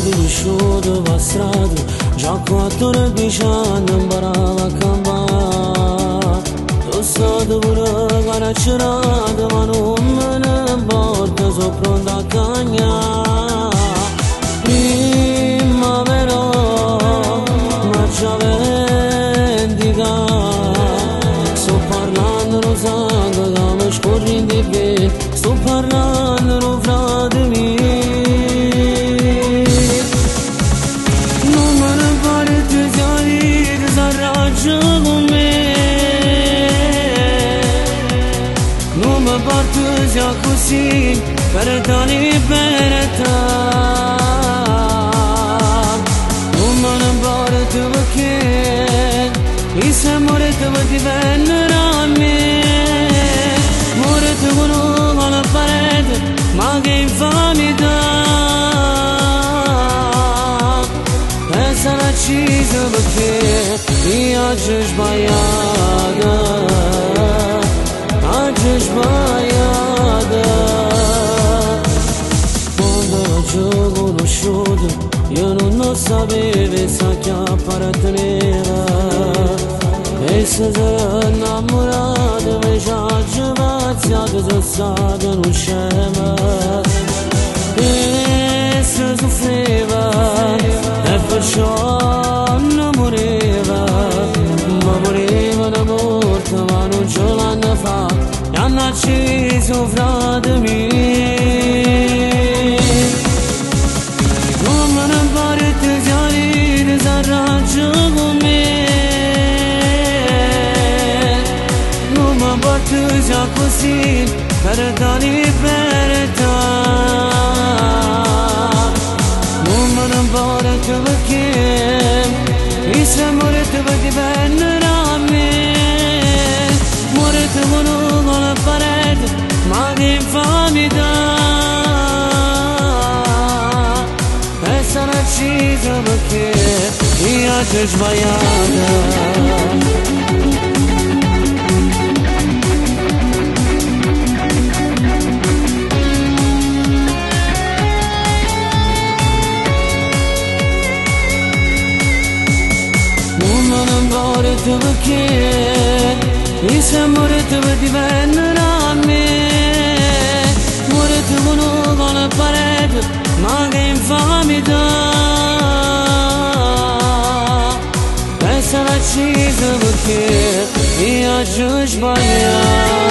Shudu basradu Jako atur bishan Barava kamba Tosadu vura Gara chirad Manum Borta zopronda kanya Primavera Marcia vendiga Sto parlando rosando Dame scorrindi be Sto parlando rovradimi Bartuzia così per tali pereta non me ne bartu perché mi se morete ma diventerà a me morete con alla parete ma che infamità e sarà ucciso perché io ci sbagliata sbagliata quando l'ho conosciuto io non sapevo sa che apparteneva e se sarà innamorato mi ci ha giovanziato sono stato non scema e se soffriva e perciò non moriva ma moriva da morte ma non ce l'hanno fatto hanno acceso fra di me non me ne pare di chiarire s'arrangia con me non mi porto già così per dare libertà non me ne pare perché mi sei morto per dipendere a me morto con la parete ma che infamità e sarà ucciso perché io ci ho sbagliata perché mi sei morto per dipendere a me morto con la parete ma che infamità e sarà ucciso perché io ci ho sbagliato